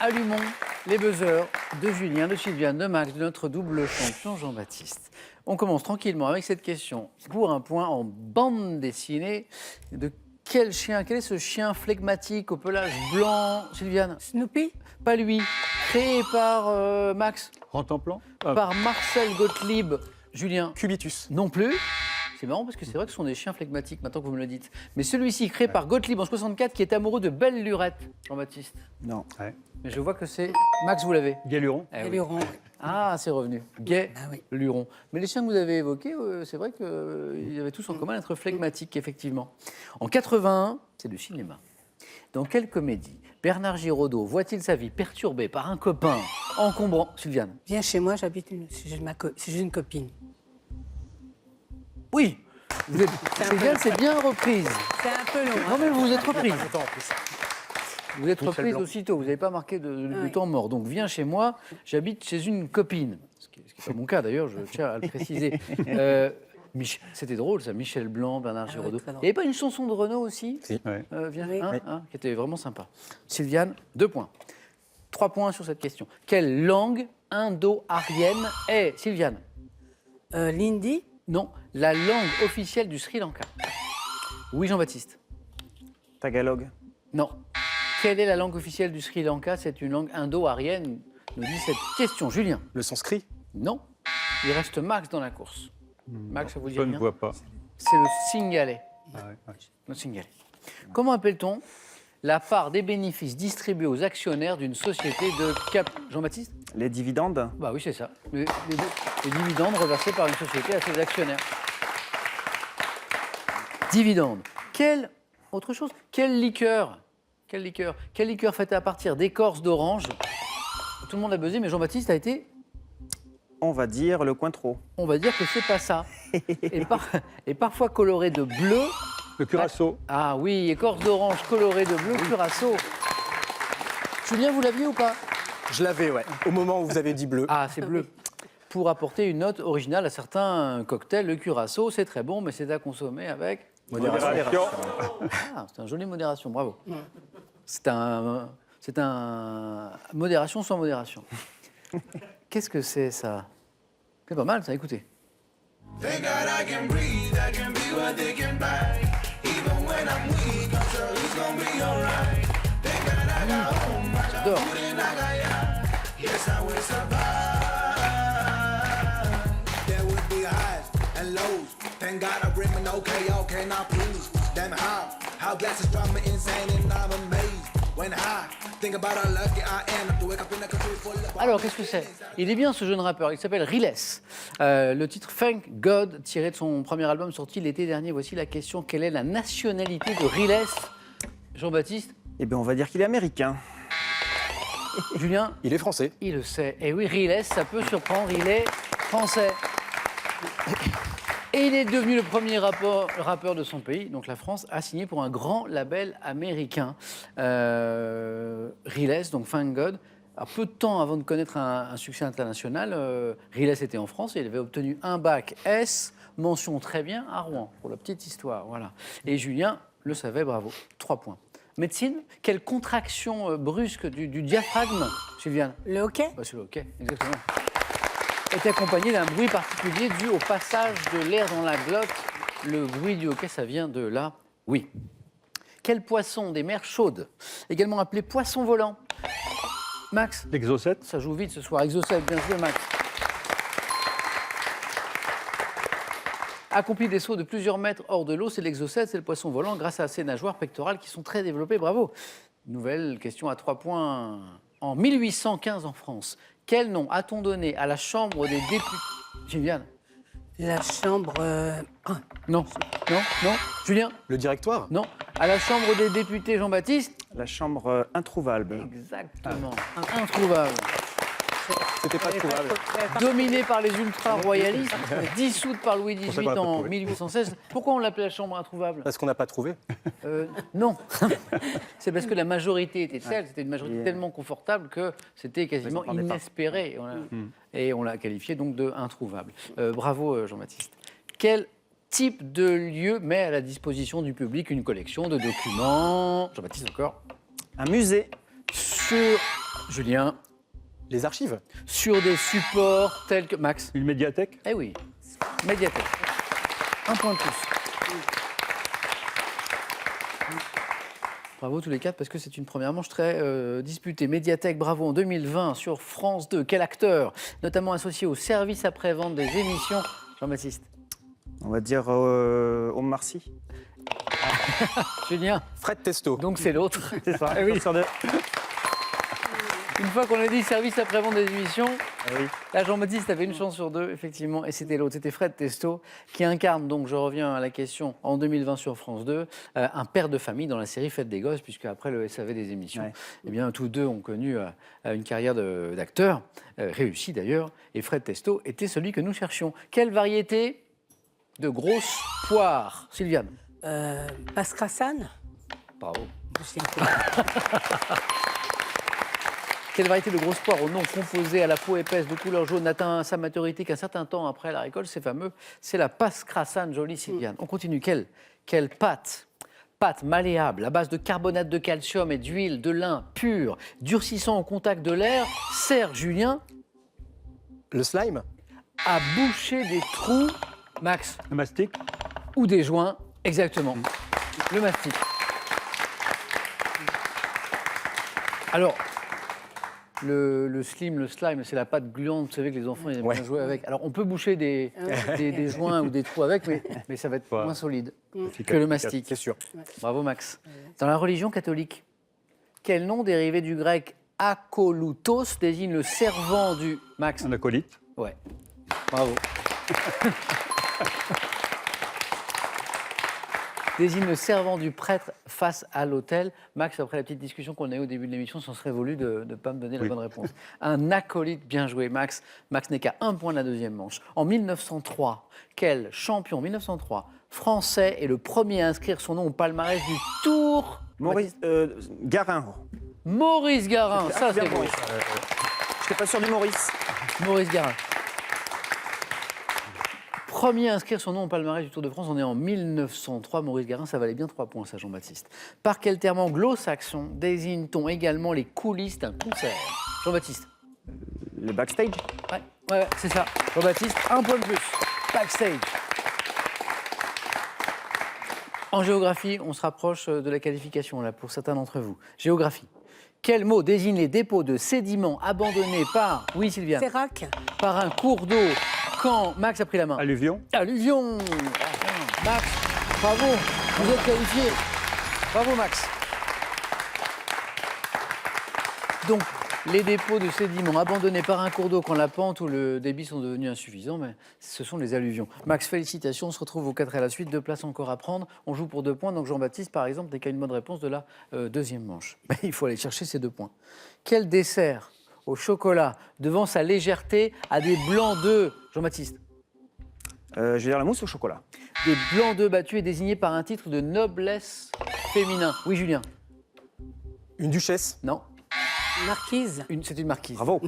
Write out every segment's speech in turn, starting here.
Allumons les buzzers de Julien, de Sylviane, de Max, de notre double champion Jean-Baptiste. On commence tranquillement avec cette question. Pour un point en bande dessinée, de quel chien, quel est ce chien flegmatique au pelage blanc, Sylviane? Snoopy? Pas lui. Créé par Max. Rantanplan Par Marcel Gottlieb. Julien? Cubitus. Non plus. C'est marrant parce que c'est vrai que ce sont des chiens flegmatiques, maintenant que vous me le dites. Mais celui-ci, créé par Gottlieb en 64, qui est amoureux de Belle Lurette, Jean-Baptiste. Non. Ouais. Mais je vois que c'est... Max, vous l'avez? Galuron. Eh oui. Luron. Ah, c'est revenu. Gai, Ah oui. Luron. Mais les chiens que vous avez évoqués, c'est vrai qu'ils avaient tous en commun d'être flegmatiques, effectivement. En 81, c'est du cinéma. Dans quelle comédie Bernard Giraudot voit-il sa vie perturbée par un copain encombrant... Sylviane? Viens chez moi, j'habite j'ai une copine. Oui. Sylviane, c'est bien reprise. C'est un peu long. Non, mais vous vous êtes reprise. Attends, en plus. Vous êtes Michel reprise Blanc. aussitôt, vous n'avez pas marqué de Oui. temps mort. Donc viens chez moi, j'habite chez une copine. Ce qui n'est pas mon cas d'ailleurs, je tiens à le préciser. C'était drôle ça, Michel Blanc, Bernard oui, Giraudot. très Il drôle. n'y avait pas une chanson de Renaud aussi Si. Ouais. Viens, Oui. hein, Oui. hein, qui était vraiment sympa. Sylviane, 2 points. 3 points sur cette question. Quelle langue indo-arienne est, Sylviane? L'Indie? Non, la langue officielle du Sri Lanka. Oui, Jean-Baptiste? Tagalog. Non. Quelle est la langue officielle du Sri Lanka? C'est une langue indo-arienne, nous dit cette question. Julien? Le sanskrit. Non. Il reste Max dans la course. Max, ça vous dit Je ne rien? vois pas. C'est le Singalais. Ah ouais, ouais. Le Singalais. Comment appelle-t-on la part des bénéfices distribués aux actionnaires d'une société de cap... Jean-Baptiste? Les dividendes. Bah oui, c'est ça. Les dividendes reversés par une société à ses actionnaires. Dividendes. Autre chose, quelle liqueur faite à partir d'écorce d'orange? Tout le monde a buzzé, mais Jean-Baptiste a été... On va dire le Cointreau. On va dire que c'est pas ça. Et parfois coloré de bleu. Le Curaçao. Ah oui, écorce d'orange colorée de bleu, Curaçao. Julien, vous l'aviez ou pas? Je l'avais, ouais. Au moment où vous avez dit bleu. Ah, c'est bleu. Pour apporter une note originale à certains cocktails, le Curaçao, c'est très bon, mais c'est à consommer avec... Modération. Ah, c'est un joli modération, bravo. C'est un modération sans modération. Qu'est-ce que c'est, ça? C'est pas mal, ça, écoutez. Thank God I can breathe, I can be what they can buy. Even when I'm weak, I'm sure it's gonna be alright. Thank God I got home, I got J'adore. food and I got ya. Yes, I will survive. There would be highs and lows. Thank God I bring me no KO, can I prove? Damn how glasses drive me insane and I'm amazed. When I think about how lucky I am to wake up in a country full of... Alors, qu'est-ce que c'est? Il est bien, ce jeune rappeur. Il s'appelle Riles. Le titre Thank God, tiré de son premier album sorti l'été dernier. Voici la question. Quelle est la nationalité de Riles? Jean-Baptiste? Eh bien, on va dire qu'il est américain. Julien? Il est français. Il le sait. Et oui, Riles, ça peut surprendre. Il est français. Et il est devenu le premier rappeur de son pays, donc la France, a signé pour un grand label américain. Riles, donc Thank God. Alors, peu de temps avant de connaître un succès international, Riles était en France et il avait obtenu un bac S, mention très bien à Rouen, pour la petite histoire. Voilà. Et Julien le savait, bravo. 3 points. Médecine, quelle contraction brusque du diaphragme, Sylviane? Le hockey? Bah, c'est le hockey, exactement. Est accompagné d'un bruit particulier dû au passage de l'air dans la glotte. Le bruit du hockey, ça vient de là. Oui. Quel poisson des mers chaudes, également appelé poisson volant? Max? L'exocète. Ça joue vite ce soir. Exocète, bien joué, Max. Accomplit des sauts de plusieurs mètres hors de l'eau, c'est l'exocète, c'est le poisson volant, grâce à ses nageoires pectorales qui sont très développées. Bravo. Nouvelle question à 3 points. En 1815 en France, quel nom a-t-on donné à la Chambre des députés? Julien? La chambre... Non. Non. Non. Julien? Le directoire. Non. À la Chambre des députés, Jean-Baptiste? La chambre introuvable. Exactement. Introuvable. C'était pas trouvable. Dominée par les ultra-royalistes, dissoute par Louis ça XVIII qu'on l'a pas en trouvé. 1816. Pourquoi on l'appelait la Chambre introuvable? Parce qu'on n'a pas trouvé. Non. C'est parce que la majorité était telle, c'était une majorité tellement confortable que c'était quasiment Ils en prenaient pas. inespéré. Et on l'a qualifié donc de introuvable. Bravo Jean-Baptiste. Quel type de lieu met à la disposition du public une collection de documents? Jean-Baptiste encore. Un musée. sur, Julien, Les archives. sur des supports tels que... Max. Une médiathèque. Eh oui, médiathèque. Un point de plus. Bravo tous les quatre parce que c'est une première manche très disputée. Médiathèque, bravo en 2020 sur France 2. Quel acteur, notamment associé au service après-vente des émissions, Jean-Baptiste? On va dire Omar Sy. Julien, Fred Testo. donc c'est l'autre. C'est ça. Eh oui. Sur deux. Une fois qu'on a dit service après-vente des émissions, Eh oui. là Jean-Baptiste avait une chance sur deux, effectivement, et c'était l'autre, c'était Fred Testo, qui incarne, donc je reviens à la question, en 2020 sur France 2, un père de famille dans la série Fête des Gosses, puisque après le SAV des émissions, Ouais. eh bien, tous deux ont connu une carrière d'acteur, réussie d'ailleurs, et Fred Testo était celui que nous cherchions. Quelle variété de grosses poires, Sylviane? Pascrassan. Bravo. Je sais pas. Quelle variété de grosses poires au nom composé à la peau épaisse de couleur jaune atteint sa maturité qu'un certain temps après la récolte, c'est fameux, c'est la Pascrassan, jolie Sylviane. On continue. Quelle pâte? Pâte malléable à base de carbonate de calcium et d'huile de lin pure, durcissant au contact de l'air, sert, Julien, Le slime. à boucher des trous, Max, Un mastic. ou des joints, exactement. Le mastic. Alors, le slime, c'est la pâte gluante, vous savez que les enfants ils aiment bien jouer avec. Alors, on peut boucher des joints ou des trous avec, mais ça va être moins solide que le mastic. C'est sûr. Bravo, Max. Dans la religion catholique, quel nom dérivé du grec akolutos désigne le servant du... Max. Un acolyte. Ouais. Bravo. Désigne le servant du prêtre face à l'autel. Max, après la petite discussion qu'on a eue au début de l'émission, s'en serait voulu de ne pas me donner la bonne réponse. Un acolyte, bien joué, Max. Max n'est qu'à un point de la deuxième manche. En 1903, quel champion, 1903, français est le premier à inscrire son nom au palmarès du Tour? Maurice Garin. Maurice Garin, ça c'est bien beau. Maurice. Je n'étais pas sûr du Maurice. Maurice Garin. Premier à inscrire son nom au palmarès du Tour de France, on est en 1903. Maurice Garin, ça valait bien 3 points, ça, Jean-Baptiste. Par quel terme anglo-saxon désigne-t-on également les coulisses d'un concert? Jean-Baptiste. Le backstage. Ouais, c'est ça. Jean-Baptiste, un point de plus. Backstage. En géographie, on se rapproche de la qualification, là, pour certains d'entre vous. Géographie. Quel mot désigne les dépôts de sédiments abandonnés par... Oui, Sylviane. Sérac. Par un cours d'eau quand Max a pris la main? Alluvion. Alluvion. Max, bravo, vous êtes qualifié. Bravo Max. Donc, les dépôts de sédiments abandonnés par un cours d'eau quand la pente ou le débit sont devenus insuffisants, mais ce sont les alluvions. Max, félicitations, on se retrouve aux 4 à la suite, 2 places encore à prendre. On joue pour 2 points, donc Jean-Baptiste, par exemple, n'est qu'à une bonne réponse de la deuxième manche. Mais il faut aller chercher ces 2 points. Quel dessert au chocolat, devant sa légèreté, a des blancs d'œufs? Jean-Baptiste. Je vais dire la mousse au chocolat. Des blancs d'œufs battus et désignés par un titre de noblesse féminin. Oui, Julien. Une duchesse. Non, Marquise. c'est une marquise. Bravo.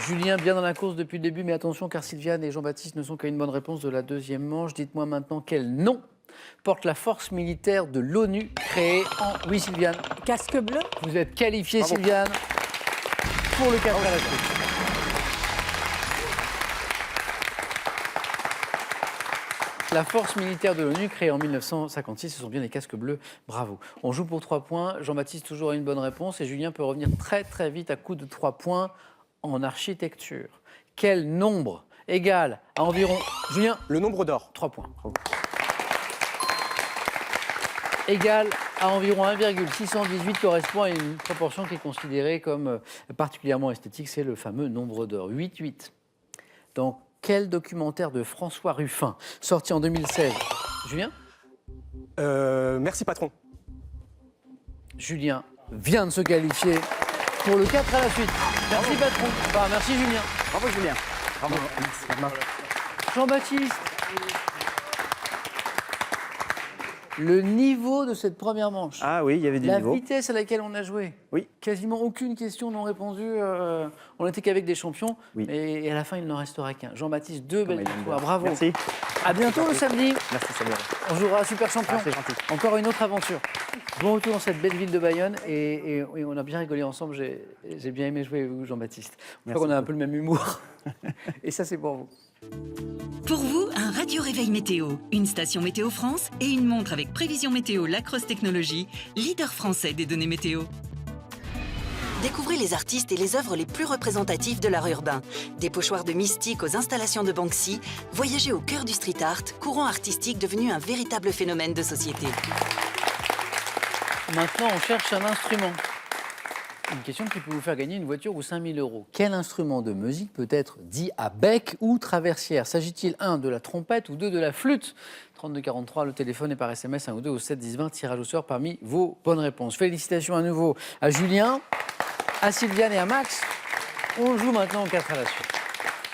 Julien, bien dans la course depuis le début, mais attention car Sylviane et Jean-Baptiste ne sont qu'à une bonne réponse de la deuxième manche. Dites-moi maintenant quel nom porte la force militaire de l'ONU créée en... Oui, Sylviane. Casque bleu. Vous êtes qualifiée, Bravo. Sylviane, pour le 4 à la suite. La force militaire de l'ONU créée en 1956, ce sont bien les casques bleus. Bravo. On joue pour 3 points. Jean-Baptiste toujours a une bonne réponse et Julien peut revenir très très vite à coup de 3 points en architecture. Quel nombre égale à environ... Julien, Le nombre d'or. 3 points. Égale à environ 1,618 correspond à une proportion qui est considérée comme particulièrement esthétique, c'est le fameux nombre d'or, 8,8. Dans quel documentaire de François Ruffin, sorti en 2016? Julien? Merci patron. Julien vient de se qualifier pour le 4 à la suite. Merci patron. Enfin, merci Julien. Bravo Julien. Bravo. Jean-Baptiste. Le niveau de cette première manche. Ah oui, il y avait des La niveaux. vitesse à laquelle on a joué. Oui. Quasiment aucune question non répondue. On n'était qu'avec des champions. Oui. Et à la fin, il n'en restera qu'un. Jean-Baptiste, 2 belles Comme victoires. Highlander. Bravo. Merci. À bientôt le samedi. Merci, Samuel. On jouera à Super Champion. Ah, c'est gentil. Encore une autre aventure. Bon retour dans cette belle ville de Bayonne et on a bien rigolé ensemble. J'ai bien aimé jouer avec vous, Jean-Baptiste. Je crois qu'on a un peu le même humour. Et ça, c'est pour vous. Pour vous, un radio réveil météo, une station Météo France et une montre avec prévision météo Lacrosse Technologies, leader français des données météo. Découvrez les artistes et les œuvres les plus représentatives de l'art urbain. Des pochoirs de Mystique aux installations de Banksy, voyagez au cœur du street art, courant artistique devenu un véritable phénomène de société. Maintenant, on cherche un instrument. Une question qui peut vous faire gagner une voiture ou 5 000 €. Quel instrument de musique peut être dit à bec ou traversière? S'agit-il 1 de la trompette ou 2 de la flûte? 3243, le téléphone est par SMS 1 ou 2 au 7 10 20, tirage au sort parmi vos bonnes réponses. Félicitations à nouveau à Julien, à Sylviane et à Max. On joue maintenant 4 à la suite.